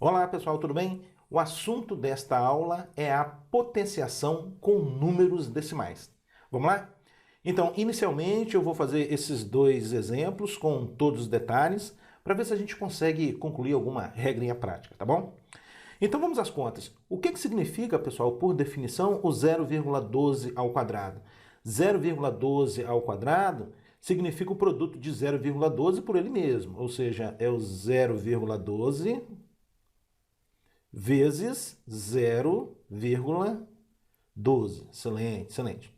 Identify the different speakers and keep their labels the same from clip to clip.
Speaker 1: Olá pessoal, tudo bem? O assunto desta aula é a potenciação com números decimais. Vamos lá? Então, inicialmente eu vou fazer esses dois exemplos com todos os detalhes para ver se a gente consegue concluir alguma regrinha prática, tá bom? Então vamos às contas. O que significa, pessoal, por definição, o 0,12 ao quadrado? 0,12 ao quadrado significa o produto de 0,12 por ele mesmo, ou seja, é o 0,12 vezes 0,12. Excelente, excelente.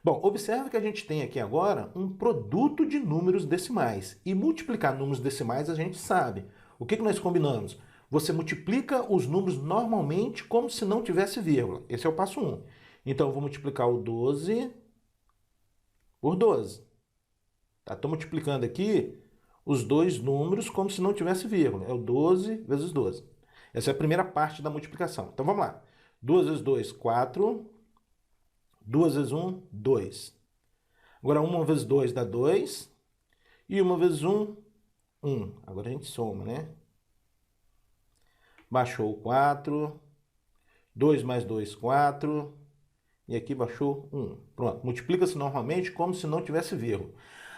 Speaker 1: Bom, observe que a gente tem aqui agora um produto de números decimais. E multiplicar números decimais a gente sabe. O que nós combinamos? Você multiplica os números normalmente como se não tivesse vírgula. Esse é o passo 1. Então, eu vou multiplicar o 12 por 12. Estou multiplicando aqui os dois números como se não tivesse vírgula. É o 12 vezes 12. Essa é a primeira parte da multiplicação. Então vamos lá. 2 vezes 2, 4. 2 vezes 1, 2. Agora 1 vezes 2 dá 2. E 1 vezes 1, 1. Agora a gente soma, né? Baixou o 4. 2 mais 2, 4. E aqui baixou 1. Pronto. Multiplica-se normalmente como se não tivesse vírgula.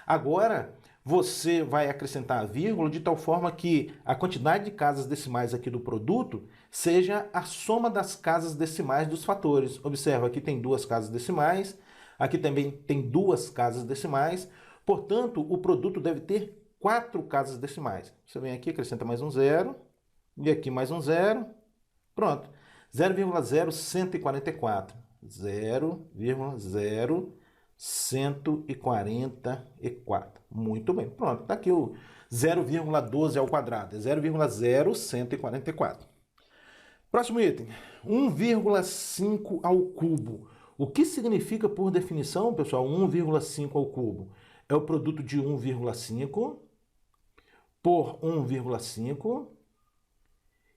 Speaker 1: Agora, você vai acrescentar a vírgula de tal forma que a quantidade de casas decimais aqui do produto seja a soma das casas decimais dos fatores. Observa, aqui tem duas casas decimais, aqui também tem duas casas decimais, portanto, o produto deve ter 4 casas decimais. Você vem aqui, acrescenta mais um zero, e aqui mais um zero, pronto. 0,0144. 0,0144. Muito bem, pronto. Está aqui o 0,12 ao quadrado. É 0,0144. Próximo item. 1,5 ao cubo. O que significa, por definição, pessoal, 1,5 ao cubo? É o produto de 1,5 por 1,5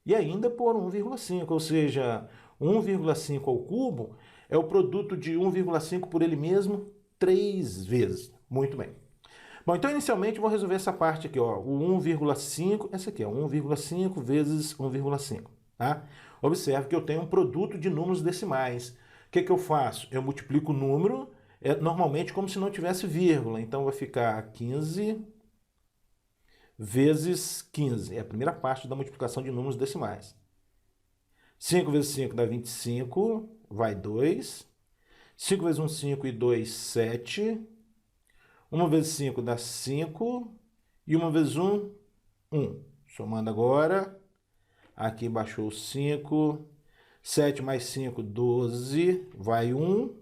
Speaker 1: e ainda por 1,5, ou seja, 1,5 ao cubo é o produto de 1,5 por ele mesmo 3 vezes. Muito bem. Bom, então inicialmente eu vou resolver essa parte aqui, ó, o 1,5, essa aqui é 1,5 vezes 1,5, tá? Observe que eu tenho um produto de números decimais. O que eu faço? Eu multiplico o número, normalmente como se não tivesse vírgula, então vai ficar 15 vezes 15. É a primeira parte da multiplicação de números decimais. 5 vezes 5 dá 25, vai 2. 5 vezes 1, 5 e 2, 7. 1 vezes 5 dá 5. E 1 vezes 1, 1. Somando agora, aqui baixou 5. 7 mais 5, 12. Vai 1.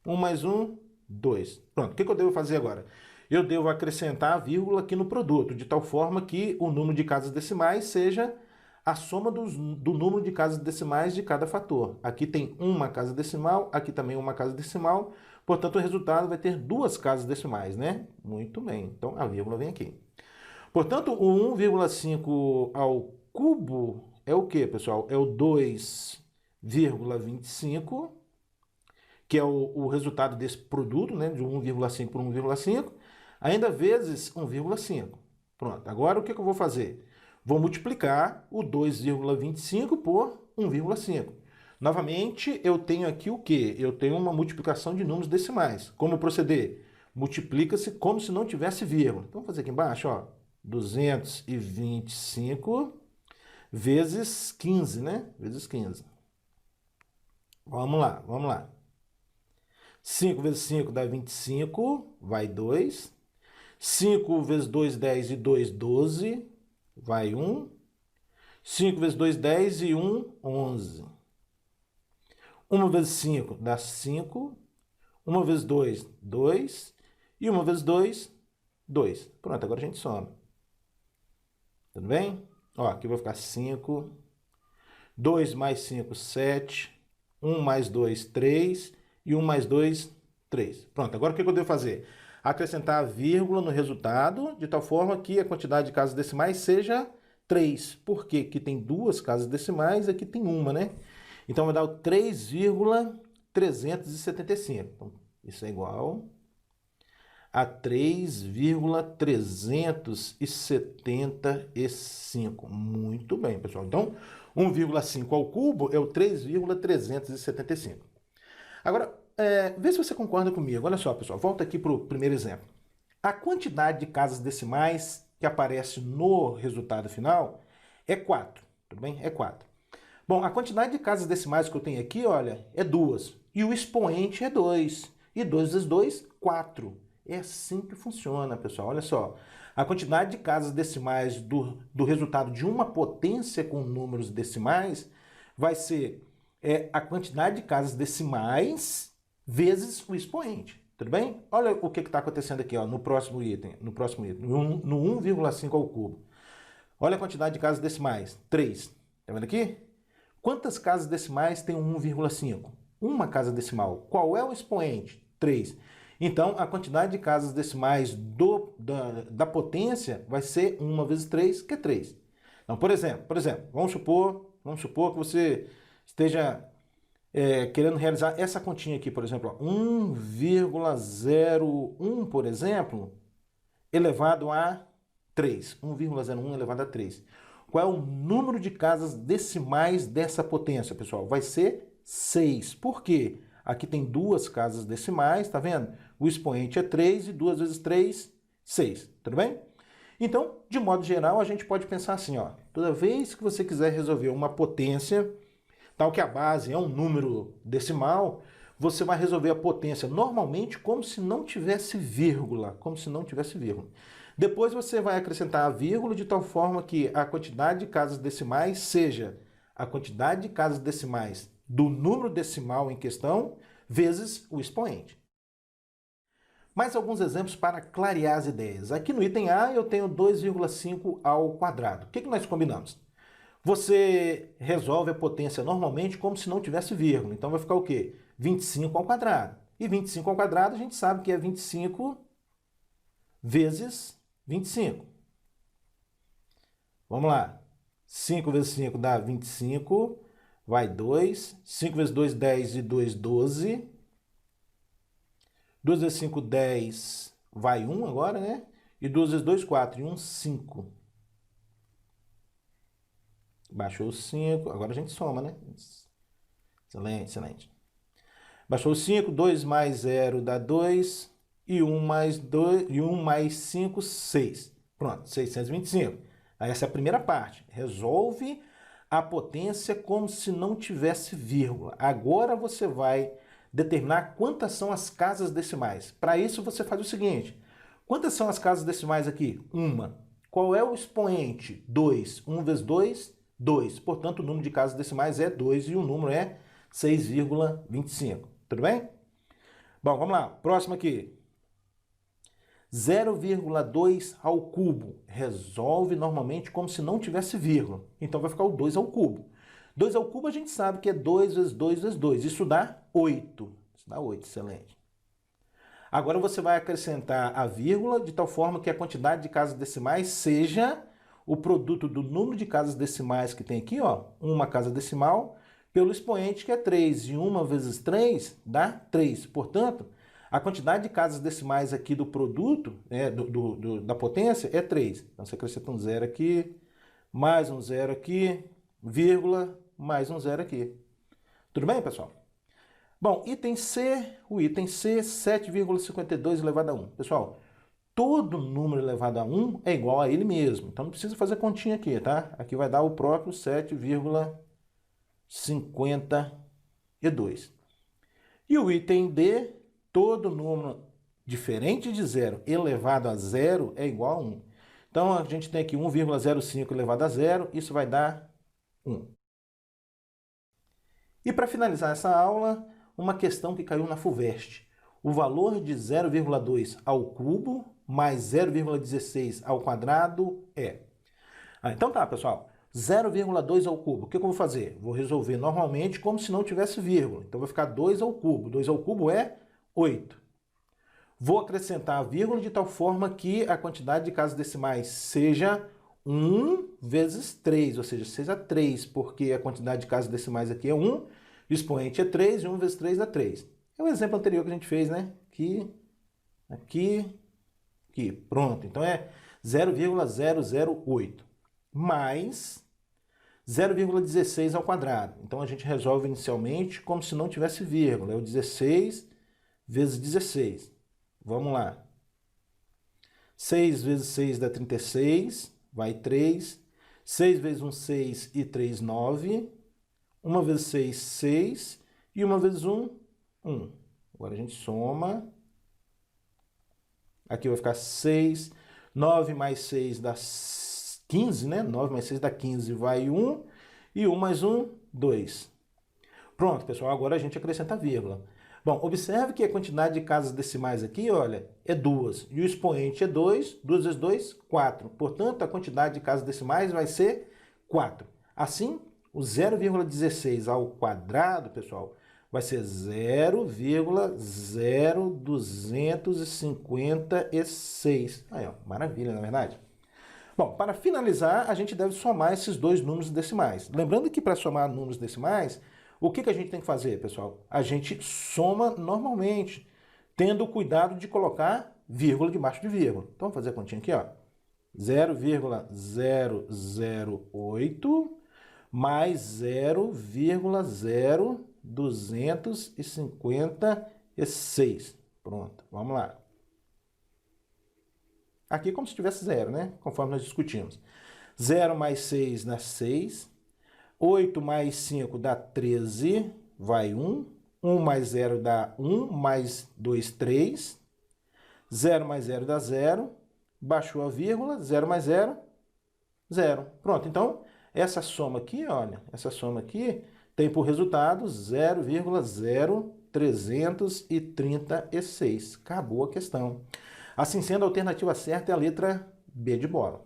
Speaker 1: 1 mais 1, 2. Pronto, o que eu devo fazer agora? Eu devo acrescentar a vírgula aqui no produto, de tal forma que o número de casas decimais seja a soma do número de casas decimais de cada fator. Aqui tem uma casa decimal, aqui também uma casa decimal, portanto o resultado vai ter duas casas decimais, né? Muito bem, então a vírgula vem aqui. Portanto, o 1,5 ao cubo é o que, pessoal? É o 2,25, que é o resultado desse produto, né, de 1,5 por 1,5, ainda vezes 1,5. Pronto, agora o que eu vou fazer? Vou multiplicar o 2,25 por 1,5. Novamente, eu tenho aqui o quê? Eu tenho uma multiplicação de números decimais. Como proceder? Multiplica-se como se não tivesse vírgula. Então, vou fazer aqui embaixo, ó, 225 vezes 15, né? Vezes 15. Vamos lá, vamos lá. 5 vezes 5 dá 25, vai 2. 5 vezes 2, 10 e 2, 12, vai 1. 5 vezes 2, 10 e 1, 11. 1 vezes 5 dá 5. 1 vezes 2, 2. E 1 vezes 2, 2. Pronto, agora a gente soma. Tudo bem? Ó, aqui vai ficar 5. 2 mais 5, 7. 1 mais 2, 3. E 1 mais 2, 3. Pronto, agora o que eu devo fazer? Acrescentar a vírgula no resultado, de tal forma que a quantidade de casas decimais seja 3. Por quê? Porque tem duas casas decimais, aqui tem uma, né? Então vai dar o 3,375. Então, isso é igual a 3,375. Muito bem, pessoal. Então, 1,5 ao cubo é o 3,375. Agora, vê se você concorda comigo. Olha só, pessoal, volta aqui para o primeiro exemplo. A quantidade de casas decimais que aparece no resultado final é 4, tudo bem? É 4. Bom, a quantidade de casas decimais que eu tenho aqui, olha, é 2. E o expoente é 2. E 2 vezes 2, 4. É assim que funciona, pessoal. Olha só. A quantidade de casas decimais do resultado de uma potência com números decimais vai ser a quantidade de casas decimais vezes o expoente. Tudo bem? Olha o que está acontecendo aqui, ó, no próximo item, no 1,5 ao cubo. Olha a quantidade de casas decimais, 3. Tá vendo aqui? Quantas casas decimais tem 1,5? Uma casa decimal. Qual é o expoente? 3. Então, a quantidade de casas decimais da potência vai ser 1 vezes 3, que é 3. Então, por exemplo, vamos supor que você esteja querendo realizar essa continha aqui, por exemplo, 1,01, por exemplo, elevado a 3. 1,01 elevado a 3. Qual é o número de casas decimais dessa potência, pessoal? Vai ser 6. Por quê? Aqui tem duas casas decimais, tá vendo? O expoente é 3 e 2 vezes 3, 6. Tudo bem? Então, de modo geral, a gente pode pensar assim, ó. Toda vez que você quiser resolver uma potência, tal que a base é um número decimal, você vai resolver a potência normalmente como se não tivesse vírgula, Depois você vai acrescentar a vírgula de tal forma que a quantidade de casas decimais seja a quantidade de casas decimais do número decimal em questão vezes o expoente. Mais alguns exemplos para clarear as ideias. Aqui no item A eu tenho 2,5 ao quadrado. O que nós combinamos? Você resolve a potência normalmente como se não tivesse vírgula. Então vai ficar o quê? 25 ao quadrado. E 25 ao quadrado a gente sabe que é 25 vezes 25. Vamos lá. 5 vezes 5 dá 25, vai 2. 5 vezes 2, 10 e 2, 12. 2 vezes 5, 10, vai 1 agora, né? E 2 vezes 2, 4 e 1, 5. Baixou 5, agora a gente soma, né? Excelente, excelente. Baixou 5, 2 mais 0 dá 2, e 1 mais 2, e 1 mais 5, 6. Pronto, 625. Aí essa é a primeira parte. Resolve a potência como se não tivesse vírgula. Agora você vai determinar quantas são as casas decimais. Para isso você faz o seguinte. Quantas são as casas decimais aqui? 1. Qual é o expoente? 2. 1 vezes 2, 2. Portanto, o número de casas decimais é 2 e o número é 6,25. Tudo bem? Bom, vamos lá. Próximo aqui. 0,2 ao cubo. Resolve normalmente como se não tivesse vírgula. Então vai ficar o 2 ao cubo. 2 ao cubo a gente sabe que é 2 vezes 2 vezes 2. Isso dá 8. Isso dá 8, excelente. Agora você vai acrescentar a vírgula de tal forma que a quantidade de casas decimais seja o produto do número de casas decimais que tem aqui, ó, uma casa decimal, pelo expoente que é 3. E 1 vezes 3 dá 3. Portanto, a quantidade de casas decimais aqui do produto, da potência, é 3. Então você acrescenta um 0 aqui, mais um 0 aqui, vírgula, mais um 0 aqui. Tudo bem, pessoal? Bom, item C, 7,52 elevado a 1. Pessoal, todo número elevado a 1 é igual a ele mesmo. Então não precisa fazer continha aqui, tá? Aqui vai dar o próprio 7,52. E o item D, todo número diferente de 0 elevado a 0 é igual a 1. Então a gente tem aqui 1,05 elevado a 0, isso vai dar 1. E para finalizar essa aula, uma questão que caiu na FUVEST. O valor de 0,2 ao cubo mais 0,16 ao quadrado é... então tá, pessoal. 0,2 ao cubo. O que eu vou fazer? Vou resolver normalmente como se não tivesse vírgula. Então vai ficar 2 ao cubo. 2 ao cubo é 8. Vou acrescentar a vírgula de tal forma que a quantidade de casas decimais seja 1 vezes 3, ou seja, seja 3, porque a quantidade de casas decimais aqui é 1, o expoente é 3, e 1 vezes 3 dá 3. É o exemplo anterior que a gente fez, né? Aqui, aqui, pronto. Então é 0,008 mais 0,16 ao quadrado. Então a gente resolve inicialmente como se não tivesse vírgula. É o 16 vezes 16. Vamos lá. 6 vezes 6 dá 36, vai 3. 6 vezes 1, 6 e 3, 9. 1 vezes 6, 6. E 1 vezes 1, 1. Agora a gente soma. Aqui vai ficar 6. 9 mais 6 dá 15, né? 9 mais 6 dá 15, vai 1. E 1 mais 1, 2. Pronto, pessoal, agora a gente acrescenta a vírgula. Bom, observe que a quantidade de casas decimais aqui, olha, é 2. E o expoente é 2. 2 vezes 2, 4. Portanto, a quantidade de casas decimais vai ser 4. Assim, o 0,16 ao quadrado, pessoal, vai ser 0,0256. Aí, ó, maravilha, não é verdade? Bom, para finalizar, a gente deve somar esses dois números decimais. Lembrando que para somar números decimais, o que a gente tem que fazer, pessoal? A gente soma normalmente, tendo o cuidado de colocar vírgula debaixo de vírgula. Então, vamos fazer a continha aqui, ó. 0,008 mais 0,0256. Pronto, vamos lá. Aqui como se tivesse zero, né? Conforme nós discutimos. 0 mais 6 dá 6. 8 mais 5 dá 13, vai 1. 1 mais 0 dá 1, mais 2, 3. 0 mais 0 dá 0. Baixou a vírgula, 0 mais 0, 0. Pronto, então, essa soma aqui, olha, essa soma aqui tem por resultado 0,0336. Acabou a questão. Assim sendo, a alternativa certa é a letra B de bola.